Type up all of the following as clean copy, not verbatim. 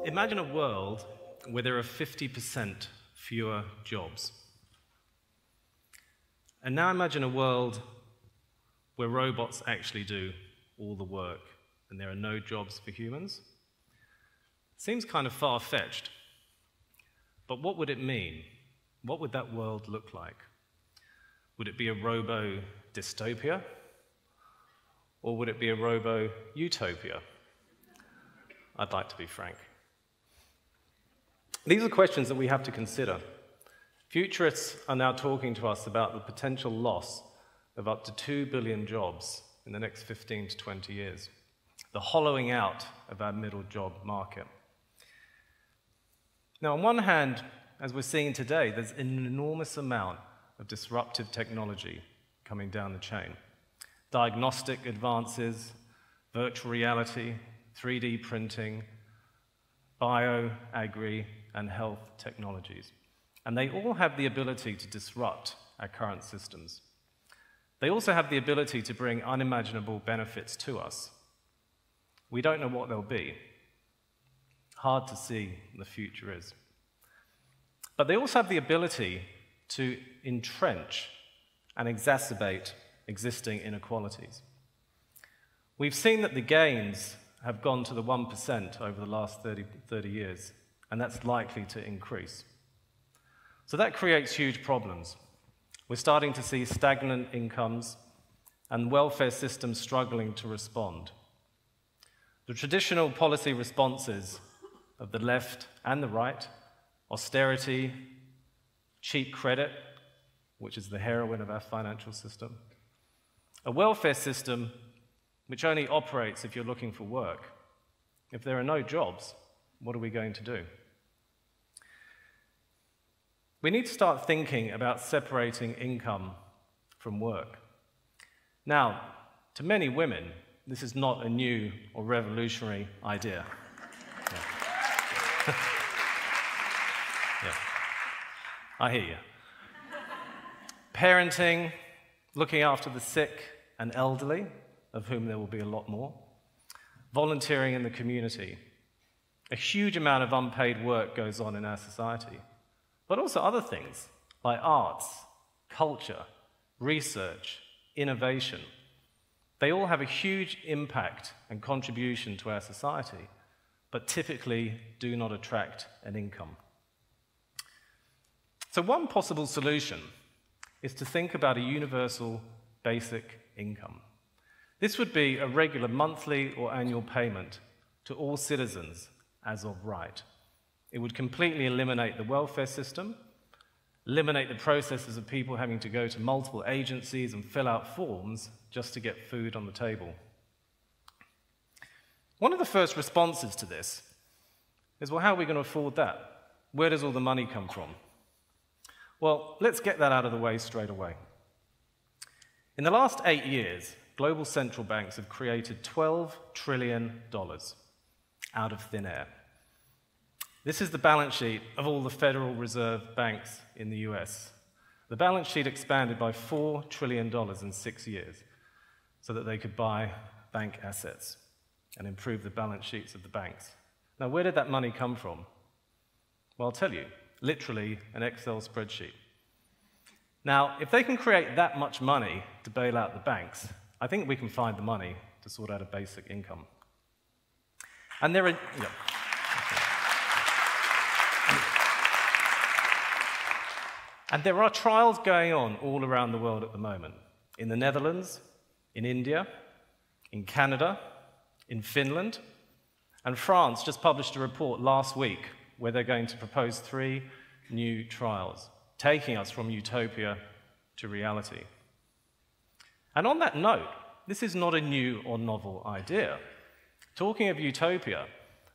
Imagine a world where there are 50% fewer jobs. And now imagine a world where robots actually do all the work and there are no jobs for humans. Seems kind of far-fetched, but what would it mean? What would that world look like? Would it be a robo-dystopia? Or would it be a robo-utopia? I'd like to be frank. These are questions that we have to consider. Futurists are now talking to us about the potential loss of up to 2 billion jobs in the next 15 to 20 years, the hollowing out of our middle job market. Now, on one hand, as we're seeing today, there's an enormous amount of disruptive technology coming down the chain. Diagnostic advances, virtual reality, 3D printing, bio, agri, and health technologies. And they all have the ability to disrupt our current systems. They also have the ability to bring unimaginable benefits to us. We don't know what they'll be. Hard to see what the future is. But they also have the ability to entrench and exacerbate existing inequalities. We've seen that the gains have gone to the 1% over the last 30 years, and that's likely to increase. So that creates huge problems. We're starting to see stagnant incomes and welfare systems struggling to respond. The traditional policy responses of the left and the right, austerity, cheap credit, which is the heroin of our financial system, a welfare system which only operates if you're looking for work. If there are no jobs, what are we going to do? We need to start thinking about separating income from work. Now, to many women, this is not a new or revolutionary idea. Yeah. I hear you. Parenting, looking after the sick and elderly, of whom there will be a lot more, volunteering in the community. A huge amount of unpaid work goes on in our society, but also other things like arts, culture, research, innovation. They all have a huge impact and contribution to our society, but typically do not attract an income. So one possible solution is to think about a universal basic income. This would be a regular monthly or annual payment to all citizens as of right. It would completely eliminate the welfare system, eliminate the processes of people having to go to multiple agencies and fill out forms just to get food on the table. One of the first responses to this is, well, how are we going to afford that? Where does all the money come from? Well, let's get that out of the way straight away. In the last 8 years, global central banks have created $12 trillion out of thin air. This is the balance sheet of all the Federal Reserve banks in the US. The balance sheet expanded by $4 trillion in 6 years so that they could buy bank assets and improve the balance sheets of the banks. Now, where did that money come from? Well, I'll tell you, literally an Excel spreadsheet. Now, if they can create that much money to bail out the banks, I think we can find the money to sort out a basic income. And there are... Yeah. And there are trials going on all around the world at the moment. In the Netherlands, in India, in Canada, in Finland, and France just published a report last week where they're going to propose 3 new trials, taking us from utopia to reality. And on that note, this is not a new or novel idea. Talking of utopia,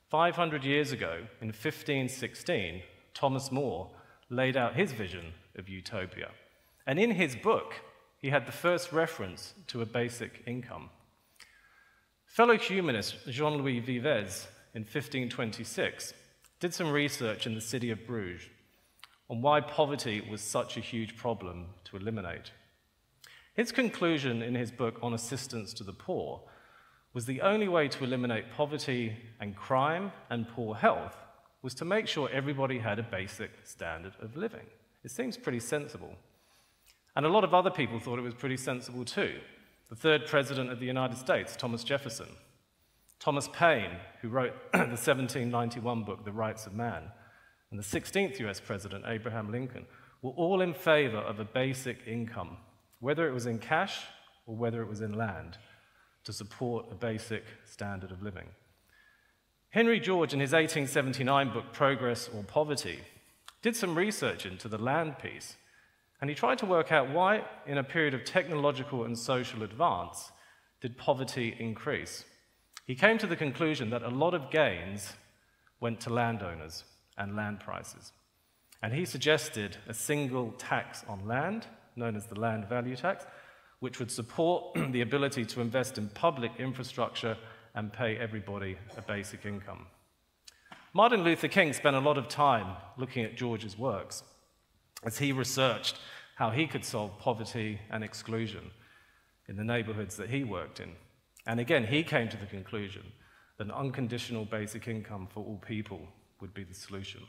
500 years ago, in 1516, Thomas More laid out his vision of utopia. And in his book, he had the first reference to a basic income. Fellow humanist Jean-Louis Vives, in 1526, did some research in the city of Bruges on why poverty was such a huge problem to eliminate. His conclusion in his book on assistance to the poor was the only way to eliminate poverty and crime and poor health was to make sure everybody had a basic standard of living. It seems pretty sensible. And a lot of other people thought it was pretty sensible too. The third president of the United States, Thomas Jefferson, Thomas Paine, who wrote the 1791 book, The Rights of Man, and the 16th US president, Abraham Lincoln, were all in favor of a basic income, whether it was in cash or whether it was in land, to support a basic standard of living. Henry George, in his 1879 book, Progress or Poverty, did some research into the land piece, and he tried to work out why, in a period of technological and social advance, did poverty increase. He came to the conclusion that a lot of gains went to landowners and land prices. And he suggested a single tax on land, known as the land value tax, which would support the ability to invest in public infrastructure and pay everybody a basic income. Martin Luther King spent a lot of time looking at George's works as he researched how he could solve poverty and exclusion in the neighborhoods that he worked in. And again, he came to the conclusion that an unconditional basic income for all people would be the solution.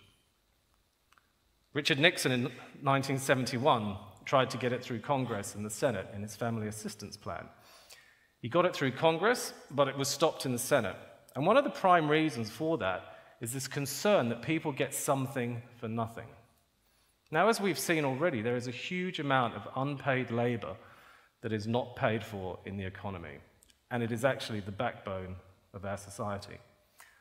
Richard Nixon in 1971 tried to get it through Congress and the Senate in his family assistance plan. He got it through Congress, but it was stopped in the Senate. And one of the prime reasons for that is this concern that people get something for nothing. Now, as we've seen already, there is a huge amount of unpaid labor that is not paid for in the economy, and it is actually the backbone of our society.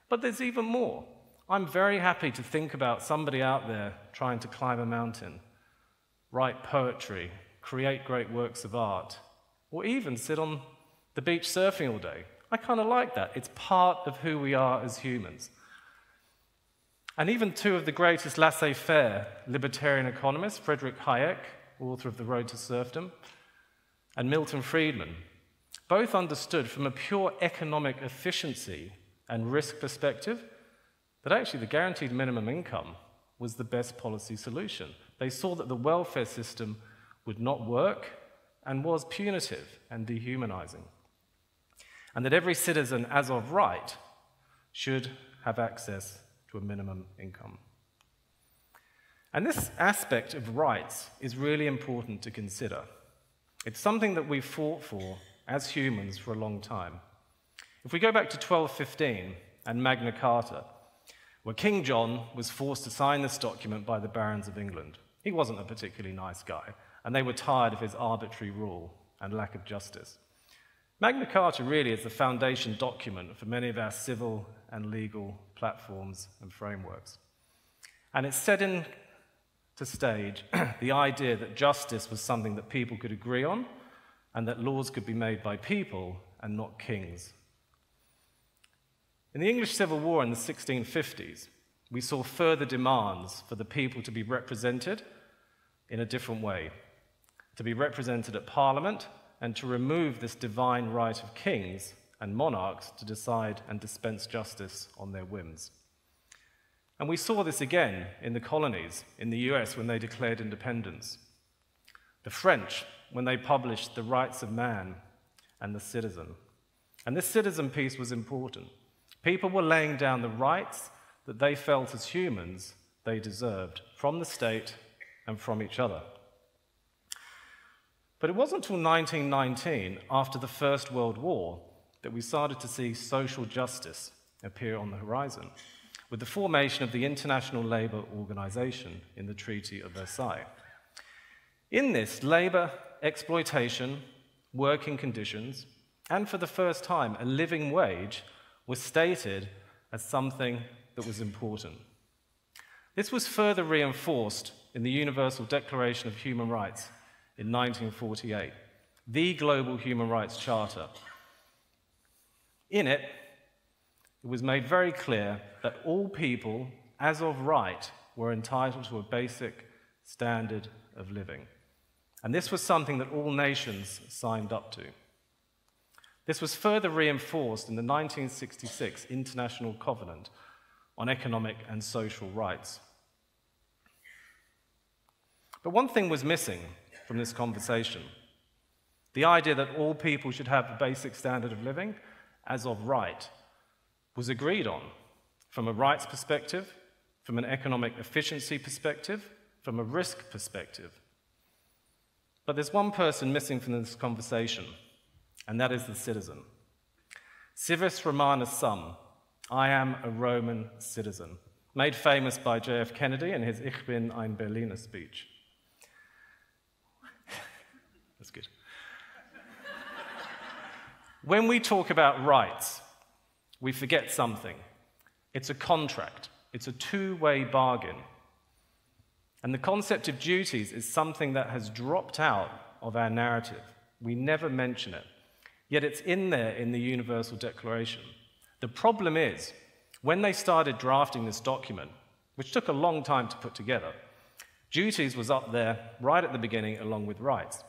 But there's even more. I'm very happy to think about somebody out there trying to climb a mountain, write poetry, create great works of art, or even sit on the beach surfing all day. I kind of like that. It's part of who we are as humans. And even two of the greatest laissez-faire libertarian economists, Friedrich Hayek, author of The Road to Serfdom, and Milton Friedman, both understood from a pure economic efficiency and risk perspective that actually the guaranteed minimum income was the best policy solution. They saw that the welfare system would not work and was punitive and dehumanizing, and that every citizen, as of right, should have access to a minimum income. And this aspect of rights is really important to consider. It's something that we've fought for as humans for a long time. If we go back to 1215 and Magna Carta, where King John was forced to sign this document by the barons of England. He wasn't a particularly nice guy, and they were tired of his arbitrary rule and lack of justice. Magna Carta really is the foundation document for many of our civil and legal platforms and frameworks. And it set into stage the idea that justice was something that people could agree on, and that laws could be made by people and not kings. In the English Civil War in the 1650s, we saw further demands for the people to be represented in a different way, to be represented at Parliament, and to remove this divine right of kings and monarchs to decide and dispense justice on their whims. And we saw this again in the colonies in the US when they declared independence. The French, when they published The Rights of Man and the Citizen. And this citizen piece was important. People were laying down the rights that they felt as humans they deserved from the state and from each other. But it wasn't until 1919, after the First World War, that we started to see social justice appear on the horizon, with the formation of the International Labour Organization in the Treaty of Versailles. In this, labour, exploitation, working conditions, and for the first time, a living wage was stated as something that was important. This was further reinforced in the Universal Declaration of Human Rights in 1948, the global human rights charter. In it, it was made very clear that all people, as of right, were entitled to a basic standard of living. And this was something that all nations signed up to. This was further reinforced in the 1966 International Covenant on Economic and Social Rights. But one thing was missing from this conversation: the idea that all people should have a basic standard of living, as of right, was agreed on from a rights perspective, from an economic efficiency perspective, from a risk perspective. But there's one person missing from this conversation, and that is the citizen. Civis Romanus sum, I am a Roman citizen, made famous by J.F. Kennedy in his Ich bin ein Berliner speech. That's good. When we talk about rights, we forget something. It's a contract. It's a two-way bargain. And the concept of duties is something that has dropped out of our narrative. We never mention it. Yet it's in there in the Universal Declaration. The problem is, when they started drafting this document, which took a long time to put together, duties was up there right at the beginning along with rights.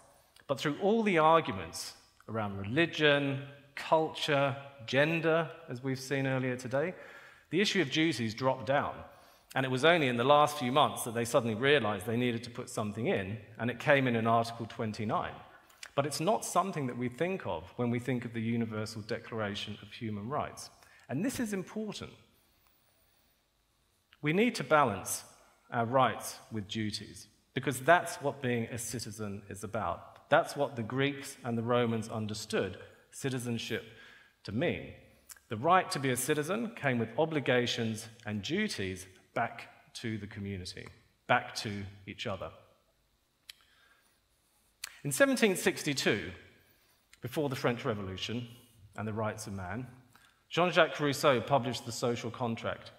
But through all the arguments around religion, culture, gender, as we've seen earlier today, the issue of duties dropped down. And it was only in the last few months that they suddenly realized they needed to put something in, and it came in Article 29. But it's not something that we think of when we think of the Universal Declaration of Human Rights. And this is important. We need to balance our rights with duties, because that's what being a citizen is about. That's what the Greeks and the Romans understood citizenship to mean. The right to be a citizen came with obligations and duties back to the community, back to each other. In 1762, before the French Revolution and the rights of man, Jean-Jacques Rousseau published The Social Contract,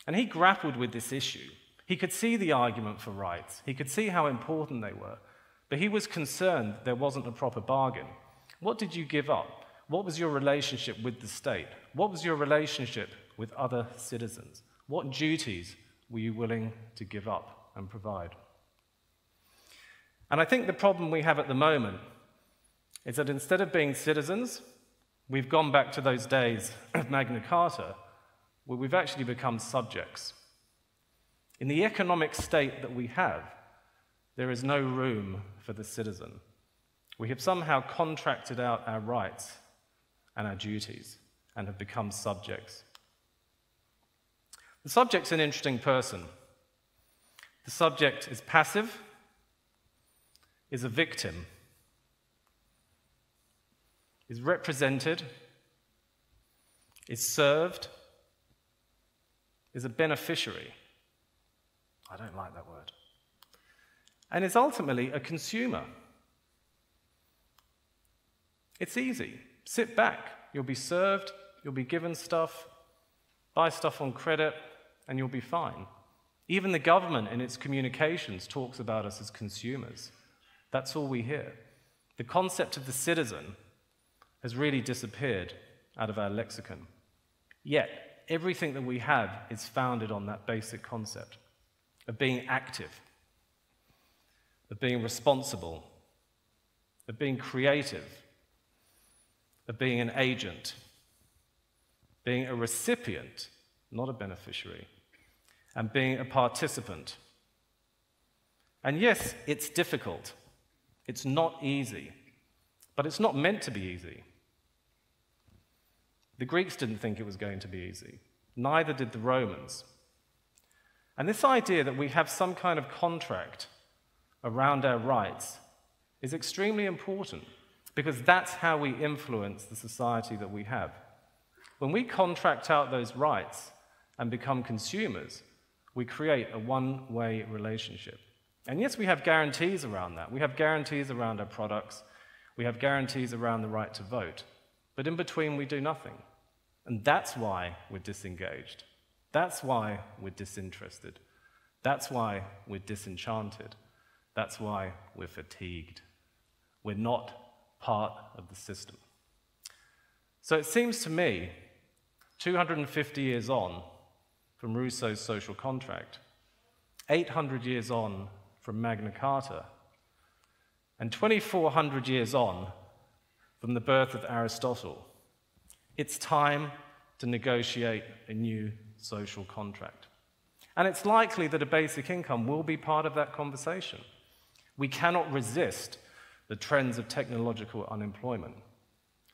and he grappled with this issue. He could see the argument for rights, he could see how important they were, but he was concerned there wasn't a proper bargain. What did you give up? What was your relationship with the state? What was your relationship with other citizens? What duties were you willing to give up and provide? And I think the problem we have at the moment is that instead of being citizens, we've gone back to those days of Magna Carta, where we've actually become subjects. In the economic state that we have, there is no room for the citizen. We have somehow contracted out our rights and our duties and have become subjects. The subject's an interesting person. The subject is passive, is a victim, is represented, is served, is a beneficiary. I don't like that word. And is ultimately a consumer. It's easy. Sit back. You'll be served, you'll be given stuff, buy stuff on credit, and you'll be fine. Even the government in its communications talks about us as consumers. That's all we hear. The concept of the citizen has really disappeared out of our lexicon. Yet, everything that we have is founded on that basic concept of being active, of being responsible, of being creative, of being an agent, being a recipient, not a beneficiary, and being a participant. And yes, it's difficult. It's not easy, but it's not meant to be easy. The Greeks didn't think it was going to be easy. Neither did the Romans. And this idea that we have some kind of contract around our rights is extremely important, because that's how we influence the society that we have. When we contract out those rights and become consumers, we create a one-way relationship. And yes, we have guarantees around that. We have guarantees around our products. We have guarantees around the right to vote. But in between, we do nothing. And that's why we're disengaged. That's why we're disinterested. That's why we're disenchanted. That's why we're fatigued. We're not part of the system. So it seems to me, 250 years on from Rousseau's social contract, 800 years on from Magna Carta, and 2,400 years on from the birth of Aristotle, it's time to negotiate a new social contract. And it's likely that a basic income will be part of that conversation. We cannot resist the trends of technological unemployment.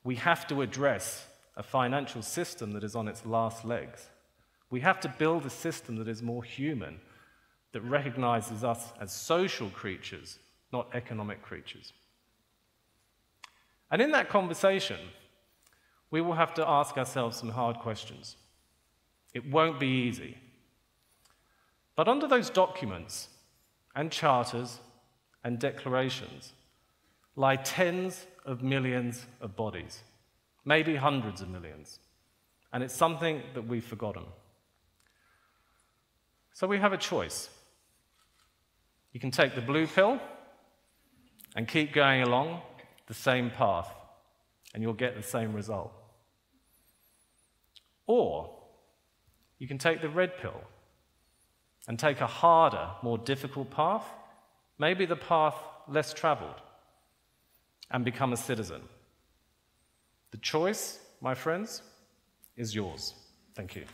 We have to address a financial system that is on its last legs. We have to build a system that is more human, that recognizes us as social creatures, not economic creatures. And in that conversation, we will have to ask ourselves some hard questions. It won't be easy. But under those documents and charters and declarations lie tens of millions of bodies, maybe hundreds of millions, and it's something that we've forgotten. So we have a choice. You can take the blue pill and keep going along the same path, and you'll get the same result. Or you can take the red pill and take a harder, more difficult path, maybe the path less traveled, and become a citizen. The choice, my friends, is yours. Thank you.